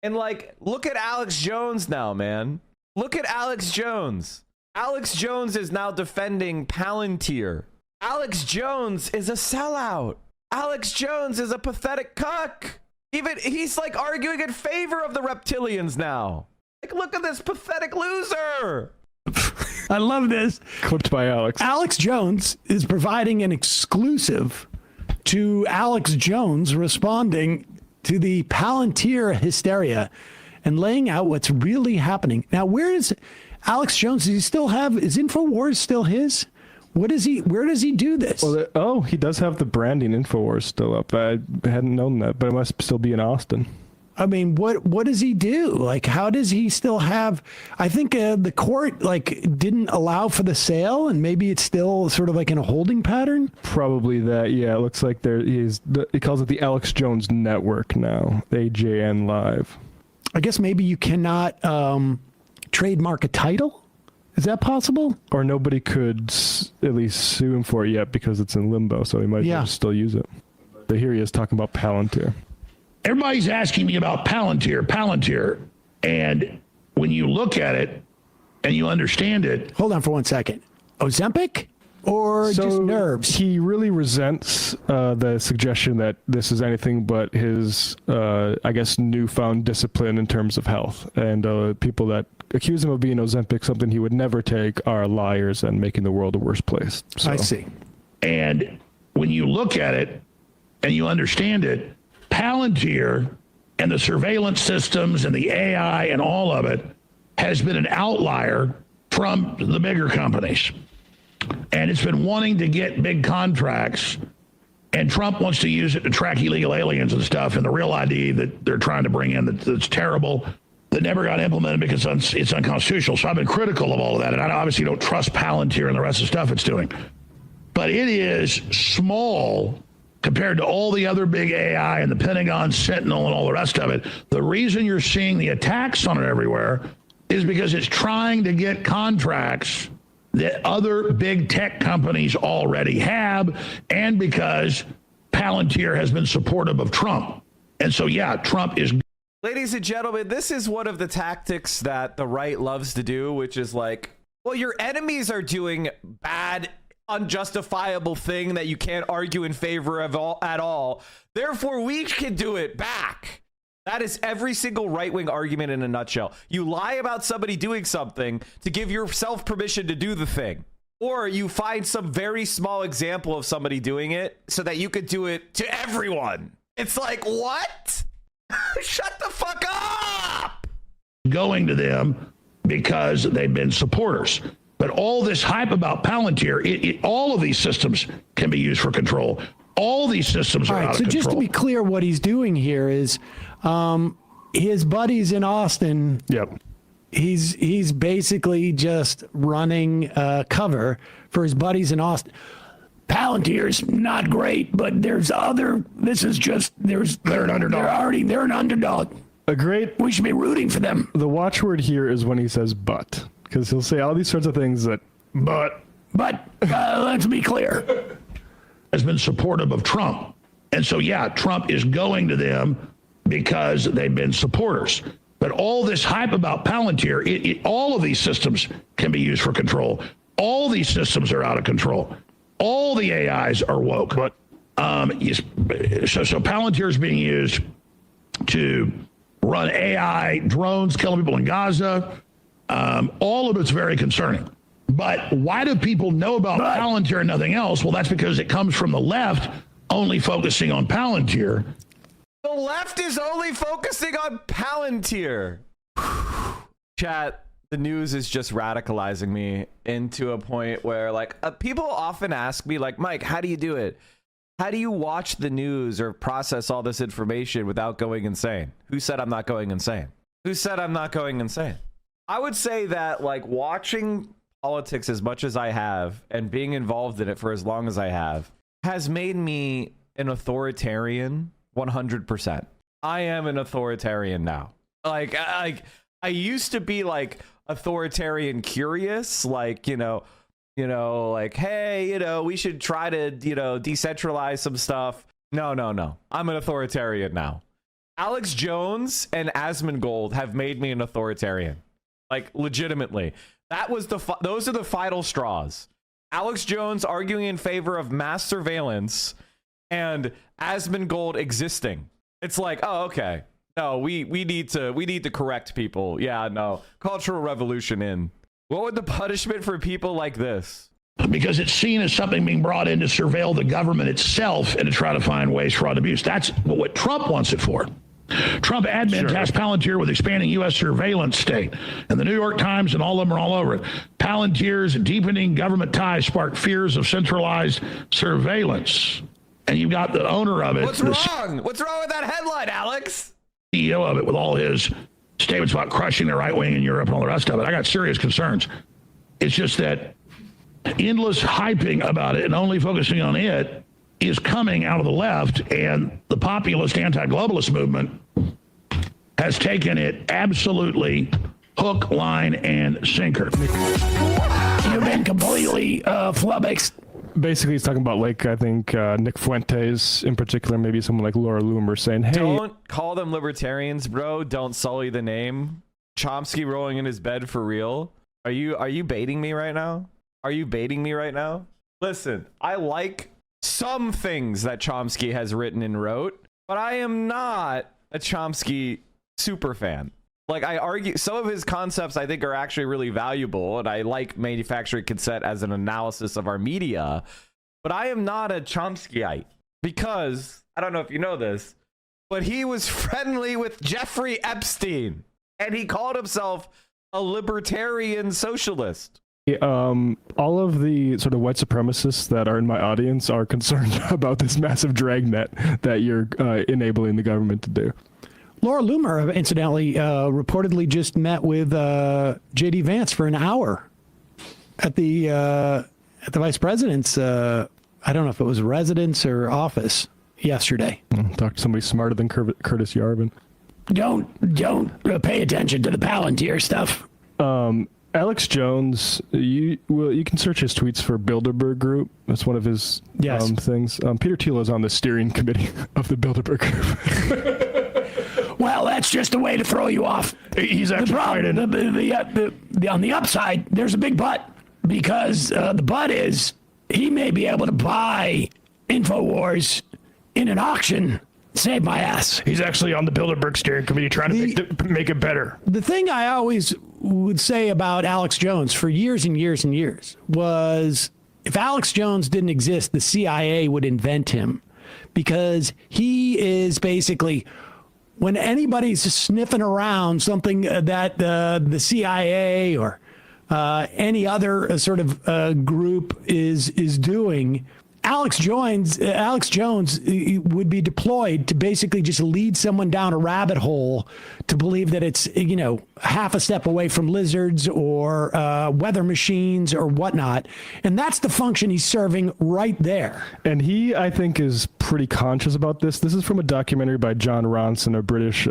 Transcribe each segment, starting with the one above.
And like, look at Alex Jones now, man. Look at Alex Jones. Alex Jones is now defending Palantir. Alex Jones is a sellout. Alex Jones is a pathetic cuck. Even he's like arguing in favor of the reptilians now. Like, look at this pathetic loser. I love this. Clipped by Alex. Alex Jones is providing an exclusive to Alex Jones responding to the Palantir hysteria and laying out what's really happening. Now, where is Alex Jones? Does he still have, is InfoWars still his? What is he, where does he do this? Well, he does have the branding InfoWars still up. I hadn't known that, but it must still be in Austin. I mean, what does he do? Like, how does he still have, I think the court like didn't allow for the sale, and maybe it's still sort of like in a holding pattern. Probably that. Yeah, it looks like he calls it the Alex Jones Network now, AJN Live. I guess maybe you cannot trademark a title. Is that possible? Or nobody could at least sue him for it yet because it's in limbo, so he might still use it. But here he is talking about Palantir. Everybody's asking me about Palantir. And when you look at it and you understand it. Hold on for 1 second. Ozempic or just nerves? He really resents the suggestion that this is anything but his, I guess, newfound discipline in terms of health. And people that accuse him of being Ozempic, something he would never take, are liars and making the world a worse place. So. I see. And when you look at it and you understand it, Palantir and the surveillance systems and the AI and all of it has been an outlier from the bigger companies. And it's been wanting to get big contracts. And Trump wants to use it to track illegal aliens and stuff. And the real ID that they're trying to bring in that's terrible, that never got implemented because it's unconstitutional. So I've been critical of all of that. And I obviously don't trust Palantir and the rest of the stuff it's doing. But it is small compared to all the other big AI and the Pentagon Sentinel and all the rest of it. The reason you're seeing the attacks on it everywhere is because it's trying to get contracts that other big tech companies already have, and because Palantir has been supportive of Trump. And so, yeah, Trump is... Ladies and gentlemen, this is one of the tactics that the right loves to do, which is like, well, your enemies are doing bad, unjustifiable thing that you can't argue in favor of at all. Therefore, we can do it back. That is every single right-wing argument in a nutshell. You lie about somebody doing something to give yourself permission to do the thing. Or you find some very small example of somebody doing it so that you could do it to everyone. It's like, what? Shut the fuck up! Going to them because they've been supporters. But all this hype about Palantir, all of these systems can be used for control. All these systems are out of control. So just to be clear, what he's doing here is his buddies in Austin. Yep. He's basically just running cover for his buddies in Austin. Palantir's not great, but there's other. This is just they're an underdog. They're an underdog. We should be rooting for them. The watchword here is when he says "but," because he'll say all these sorts of things that. But let's be clear. Has been supportive of Trump, and so yeah, Trump is going to them because they've been supporters. But all this hype about Palantir, all of these systems can be used for control. All these systems are out of control. All the AIs are woke. But so Palantir is being used to run AI drones, killing people in Gaza. All of it's very concerning. But why do people know about Palantir and nothing else? Well, that's because it comes from the left, only focusing on Palantir. The left is only focusing on Palantir. Chat, the news is just radicalizing me into a point where, like, people often ask me, like, Mike, how do you do it? How do you watch the news or process all this information without going insane? Who said I'm not going insane? Who said I'm not going insane? I would say that, like, watching politics as much as I have and being involved in it for as long as I have has made me an authoritarian 100%. I am an authoritarian now. Like I used to be like authoritarian curious, like, you know, like, hey, we should try to, decentralize some stuff. No. I'm an authoritarian now. Alex Jones and Asmongold have made me an authoritarian. Like, legitimately. That was those are the final straws. Alex Jones arguing in favor of mass surveillance and Asmongold existing. It's like, oh, okay. No, we need to correct people. Yeah, no. Cultural revolution in. What would the punishment for people like this? Because it's seen as something being brought in to surveil the government itself and to try to find ways, fraud, abuse. That's what Trump wants it for. Trump admin tasked Palantir with expanding U.S. surveillance state. And the New York Times and all of them are all over it. Palantir's deepening government ties sparked fears of centralized surveillance. And you've got the owner of it. What's wrong? What's wrong with that headline, Alex? CEO of it with all his statements about crushing the right wing in Europe and all the rest of it. I got serious concerns. It's just that endless hyping about it and only focusing on it is coming out of the left, and the populist anti-globalist movement has taken it absolutely hook, line, and sinker. You've been completely flummoxed. Basically, he's talking about, like, I think Nick Fuentes in particular, maybe someone like Laura Loomer saying, hey. Don't call them libertarians, bro. Don't sully the name. Chomsky rolling in his bed for real. Are you baiting me right now? Are you baiting me right now? Listen, I like some things that Chomsky has written and wrote, but I am not a Chomsky super fan. Like, I argue some of his concepts I think are actually really valuable, and I like manufacturing consent as an analysis of our media, but I am not a Chomskyite because, I don't know if you know this, but he was friendly with Jeffrey Epstein, and he called himself a libertarian socialist. All of the sort of white supremacists that are in my audience are concerned about this massive dragnet that you're enabling the government to do. Laura Loomer, incidentally, reportedly just met with J.D. Vance for an hour at the vice president's, I don't know if it was residence or office yesterday. Talk to somebody smarter than Curtis Yarvin. Don't pay attention to the Palantir stuff. Alex Jones, you can search his tweets for Bilderberg Group. That's one of his things. Peter Thiel is on the steering committee of the Bilderberg Group. Well, that's just a way to throw you off. He's actually on the upside, there's a big but, because the but is he may be able to buy InfoWars in an auction. Save my ass. He's actually on the Bilderberg steering committee trying to make it better. The thing I always would say about Alex Jones for years and years and years was if Alex Jones didn't exist, the CIA would invent him, because he is basically, when anybody's sniffing around something that the CIA or any other sort of group is doing, Alex Jones would be deployed to basically just lead someone down a rabbit hole to believe that it's, half a step away from lizards or weather machines or whatnot. And that's the function he's serving right there. And he, I think, is pretty conscious about this. This is from a documentary by John Ronson, a British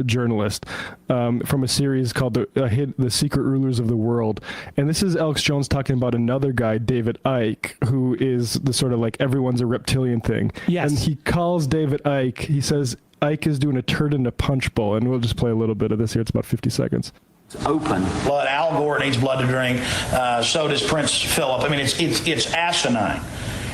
journalist, from a series called The Secret Rulers of the World. And this is Alex Jones talking about another guy, David Icke, who is the sort of like everyone's a reptilian thing. Yes. And he calls David Icke, he says, Icke is doing a turd in a punch bowl. And we'll just play a little bit of this here. It's about 50 seconds. It's open. Blood. Al Gore needs blood to drink. So does Prince Philip. I mean, it's asinine.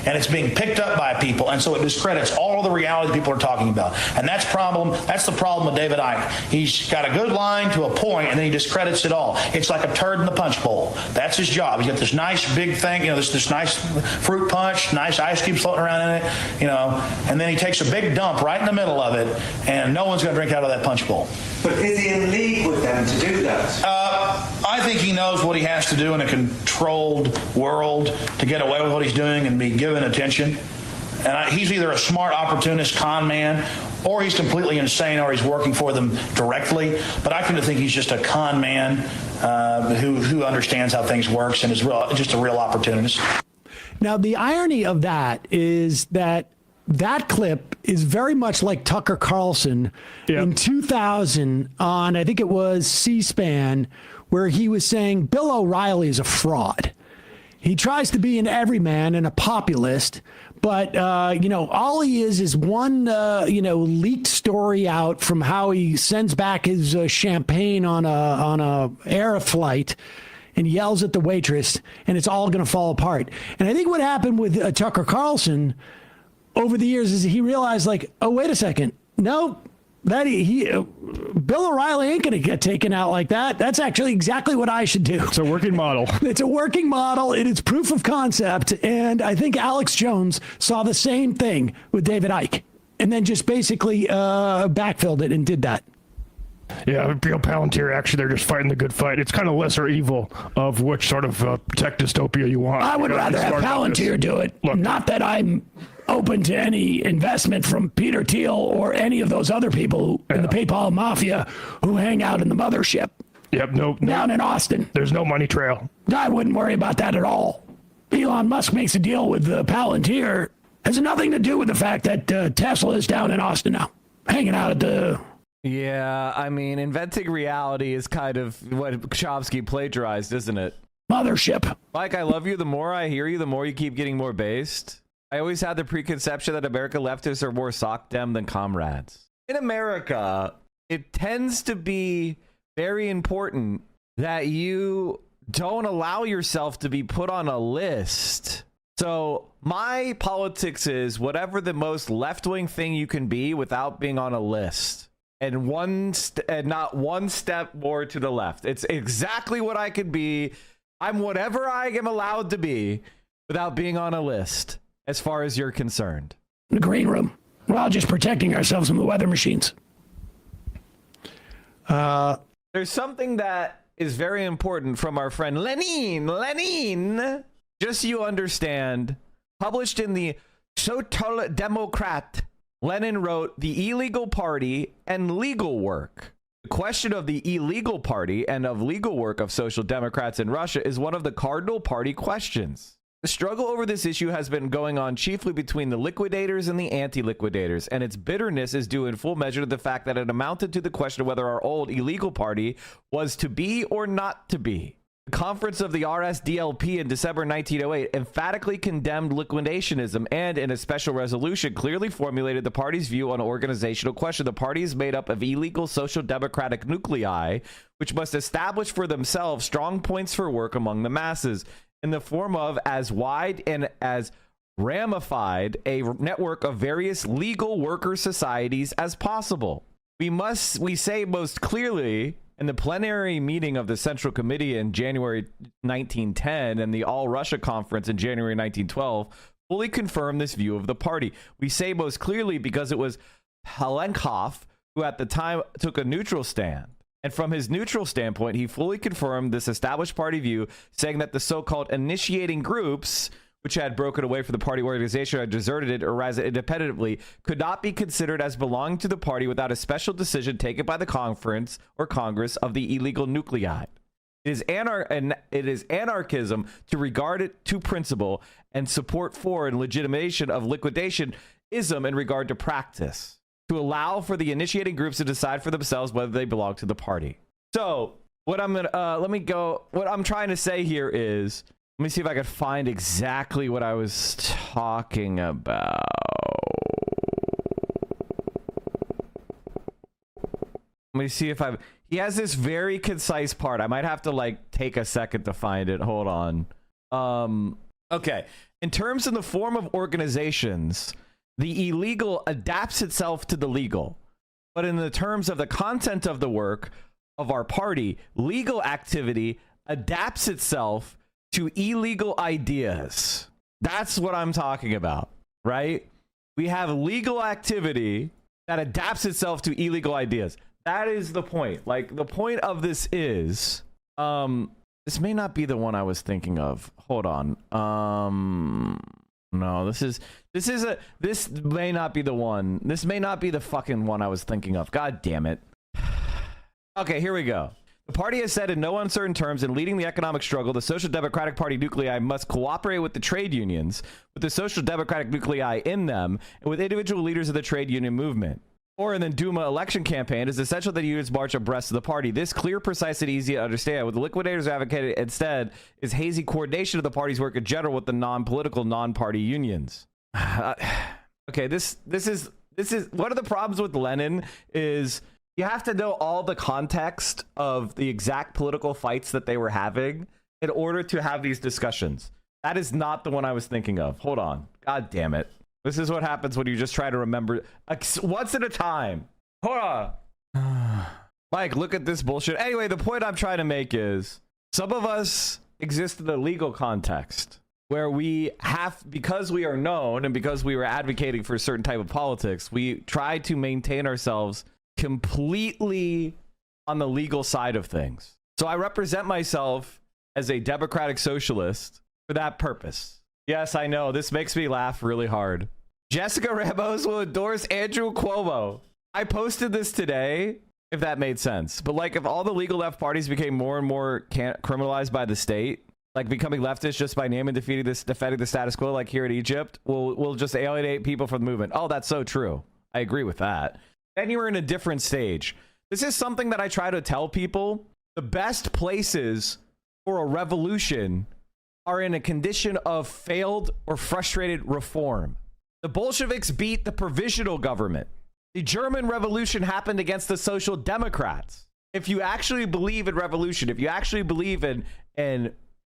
And it's being picked up by people, and so it discredits all the reality people are talking about. And that's the problem with David Icke. He's got a good line to a point, and then he discredits it all. It's like a turd in the punch bowl. That's his job. He's got this nice big thing, this nice fruit punch, nice ice cubes floating around in it, and then he takes a big dump right in the middle of it, and no one's going to drink out of that punch bowl. But is he in league with them to do that? I think he knows what he has to do in a controlled world to get away with what he's doing and be given attention. And he's either a smart opportunist con man, or he's completely insane, or he's working for them directly. But I tend to think he's just a con man who understands how things works and is just a real opportunist. Now, the irony of that is that clip is very much like Tucker Carlson in 2000 on, I think it was C-SPAN, where he was saying Bill O'Reilly is a fraud. He tries to be an everyman and a populist, But, all he is one, leaked story out from how he sends back his champagne on a air flight and yells at the waitress, and it's all going to fall apart. And I think what happened with Tucker Carlson over the years is he realized, like, oh, wait a second. No, that Bill O'Reilly ain't going to get taken out like that. That's actually exactly what I should do. It's a working model. It's a working model. It is proof of concept. And I think Alex Jones saw the same thing with David Icke and then just basically backfilled it and did that. Yeah, Bill Palantir, actually, they're just fighting the good fight. It's kind of lesser evil of which sort of tech dystopia you want. I would rather have Palantir do it. Look, not that I'm open to any investment from Peter Thiel or any of those other people in the PayPal mafia who hang out in the mothership. Yep, no. Down in Austin. There's no money trail. I wouldn't worry about that at all. Elon Musk makes a deal with Palantir. Has nothing to do with the fact that Tesla is down in Austin now, hanging out at the... Yeah, I mean, inventing reality is kind of what Chomsky plagiarized, isn't it? Mothership. Mike, I love you. The more I hear you, the more you keep getting more based. I always had the preconception that America leftists are more sock dem than comrades. In America, it tends to be very important that you don't allow yourself to be put on a list. So my politics is whatever the most left-wing thing you can be without being on a list. And not one step more to the left. It's exactly what I could be. I'm whatever I am allowed to be without being on a list, as far as you're concerned. In the green room. We're all just protecting ourselves from the weather machines. There's something that is very important from our friend Lenin. Just so you understand, published in the Social Democrat, Lenin wrote, "The illegal party and legal work. The question of the illegal party and of legal work of social democrats in Russia is one of the cardinal party questions. The struggle over this issue has been going on chiefly between the liquidators and the anti-liquidators, and its bitterness is due in full measure to the fact that it amounted to the question of whether our old illegal party was to be or not to be. The conference of the RSDLP in December 1908 emphatically condemned liquidationism and, in a special resolution, clearly formulated the party's view on organizational question. The party is made up of illegal social democratic nuclei, which must establish for themselves strong points for work among the masses in the form of as wide and as ramified a network of various legal worker societies as possible. We say most clearly in the plenary meeting of the Central Committee in January 1910 and the All Russia Conference in January 1912 fully confirmed this view of the party. We say most clearly because it was Palenkov who at the time took a neutral stand. And from his neutral standpoint, he fully confirmed this established party view, saying that the so-called initiating groups, which had broken away from the party organization or deserted it or risen independently, could not be considered as belonging to the party without a special decision taken by the conference or Congress of the illegal nuclei. It is anarchism to regard it to principle and support for and legitimation of liquidationism in regard to practice, to allow for the initiating groups to decide for themselves whether they belong to the party." So what I'm trying to say here is, let me see if I could find exactly what I was talking about. Let me see if he has this very concise part. I might have to take a second to find it. Hold on. Okay. In terms of the form of organizations, the illegal adapts itself to the legal. But in the terms of the content of the work of our party, legal activity adapts itself to illegal ideas. That's what I'm talking about, right? We have legal activity that adapts itself to illegal ideas. That is the point. The point of this is, this may not be the one I was thinking of. Hold on. No, this may not be the one. This may not be the fucking one I was thinking of. God damn it. Okay, here we go. The party has said in no uncertain terms, in leading the economic struggle, the Social Democratic Party nuclei must cooperate with the trade unions, with the Social Democratic nuclei in them, and with individual leaders of the trade union movement. Or in the Duma election campaign, it is essential that unions march abreast of the party. This clear, precise, and easy to understand. What the liquidators advocated instead is hazy coordination of the party's work in general with the non-political, non-party unions. Okay, this is one of the problems with Lenin is you have to know all the context of the exact political fights that they were having in order to have these discussions. That is not the one I was thinking of. Hold on. God damn it. This is what happens when you just try to remember once at a time. Hold on. Mike, look at this bullshit. Anyway, the point I'm trying to make is some of us exist in the legal context where we have, because we are known and because we were advocating for a certain type of politics, we try to maintain ourselves completely on the legal side of things. So I represent myself as a democratic socialist for that purpose. Yes, I know this makes me laugh really hard. Jessica Ramos will endorse Andrew Cuomo. I posted this today, if that made sense. But like, if all the legal left parties became more and more criminalized by the state, like becoming leftist just by name and defending the status quo, like here in Egypt, will just alienate people from the movement. Oh, that's so true. I agree with that. Then you're in a different stage. This is something that I try to tell people. The best places for a revolution are in a condition of failed or frustrated reform. The Bolsheviks beat the provisional government. The German Revolution happened against the Social Democrats. If you actually believe in revolution, if you actually believe in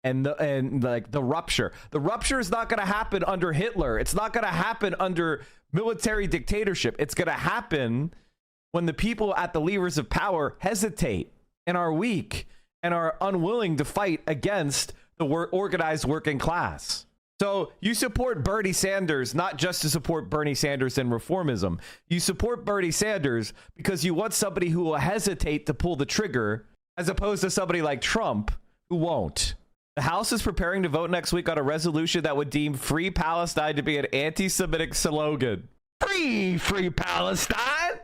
like the rupture is not going to happen under Hitler. It's not going to happen under military dictatorship. It's going to happen when the people at the levers of power hesitate and are weak and are unwilling to fight against the organized working class. So you support Bernie Sanders, not just to support Bernie Sanders and reformism. You support Bernie Sanders because you want somebody who will hesitate to pull the trigger, as opposed to somebody like Trump who won't. The House is preparing to vote next week on a resolution that would deem Free Palestine to be an anti-Semitic slogan. Free Palestine?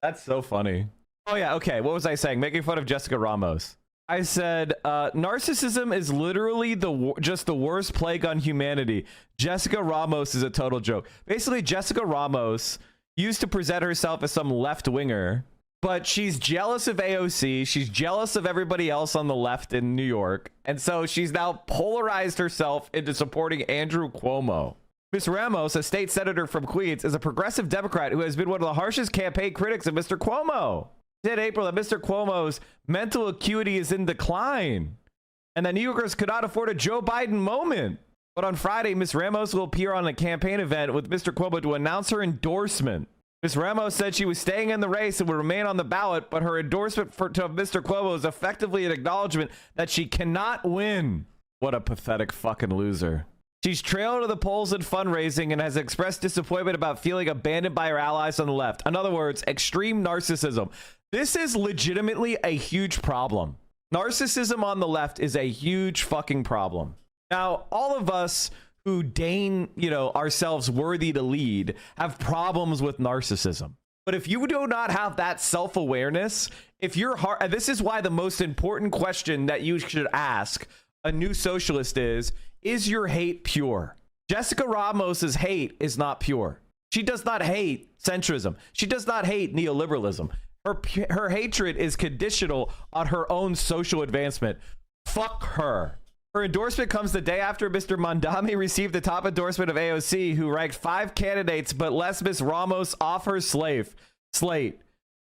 That's so funny. Oh yeah, okay, what was I saying? Making fun of Jessica Ramos. I said, narcissism is literally just the worst plague on humanity. Jessica Ramos is a total joke. Basically, Jessica Ramos used to present herself as some left-winger, but she's jealous of AOC. She's jealous of everybody else on the left in New York. And so she's now polarized herself into supporting Andrew Cuomo. Ms. Ramos, a state senator from Queens, is a progressive Democrat who has been one of the harshest campaign critics of Mr. Cuomo. In April that Mr. Cuomo's mental acuity is in decline and that New Yorkers could not afford a Joe Biden moment. But on Friday, Ms. Ramos will appear on a campaign event with Mr. Cuomo to announce her endorsement. Ms. Ramos said she was staying in the race and would remain on the ballot, but her endorsement to Mr. Cuomo is effectively an acknowledgement that she cannot win. What a pathetic fucking loser. She's trailed to the polls in fundraising and has expressed disappointment about feeling abandoned by her allies on the left. In other words, extreme narcissism. This is legitimately a huge problem. Narcissism on the left is a huge fucking problem. Now, all of us who deign, ourselves worthy to lead have problems with narcissism. But if you do not have that self-awareness, if your heart, and this is why the most important question that you should ask a new socialist is your hate pure? Jessica Ramos's hate is not pure. She does not hate centrism. She does not hate neoliberalism. Her hatred is conditional on her own social advancement. Fuck her. Her endorsement comes the day after Mr. Mondami received the top endorsement of AOC, who ranked 5 candidates but left Ms. Ramos off her slate.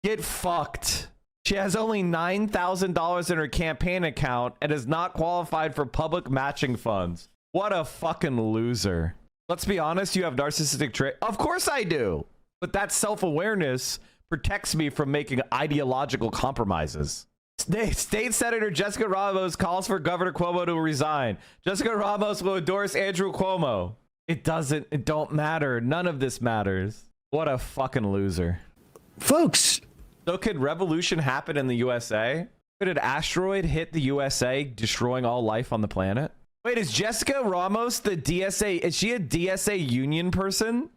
Get fucked. She has only $9,000 in her campaign account and is not qualified for public matching funds. What a fucking loser. Let's be honest, you have narcissistic traits. Of course I do. But that self-awareness protects me from making ideological compromises. State Senator Jessica Ramos calls for Governor Cuomo to resign. Jessica Ramos will endorse Andrew Cuomo. It don't matter. None of this matters. What a fucking loser. Folks. So could revolution happen in the USA? Could an asteroid hit the USA, destroying all life on the planet? Wait, is Jessica Ramos the DSA? Is she a DSA union person?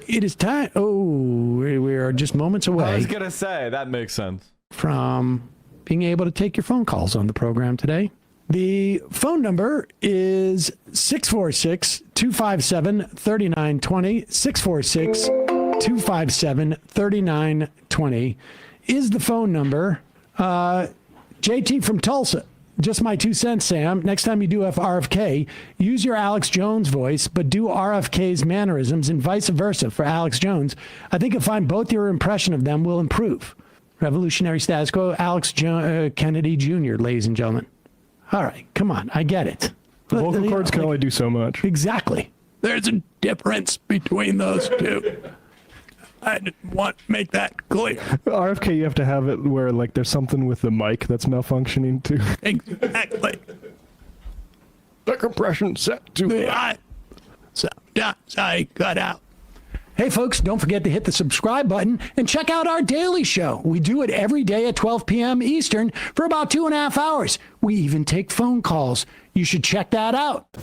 It is time. Oh, we are just moments away. I was going to say, that makes sense. From being able to take your phone calls on the program today. The phone number is 646-257-3920. 646-257-3920 is the phone number. JT from Tulsa, just my 2 cents, Sam. Next time you do RFK, use your Alex Jones voice, but do RFK's mannerisms and vice versa for Alex Jones. I think you'll find both your impression of them will improve. Revolutionary status quo, Alex Kennedy Jr., ladies and gentlemen. All right, come on, I get it. The vocal cords can only do so much. Exactly. There's a difference between those two. I didn't want to make that clear. RFK, you have to have it where like there's something with the mic that's malfunctioning too. Exactly. The compression set to Sometimes I cut out. Hey, folks, don't forget to hit the subscribe button and check out our daily show. We do it every day at 12 p.m. Eastern for about 2.5 hours. We even take phone calls. You should check that out.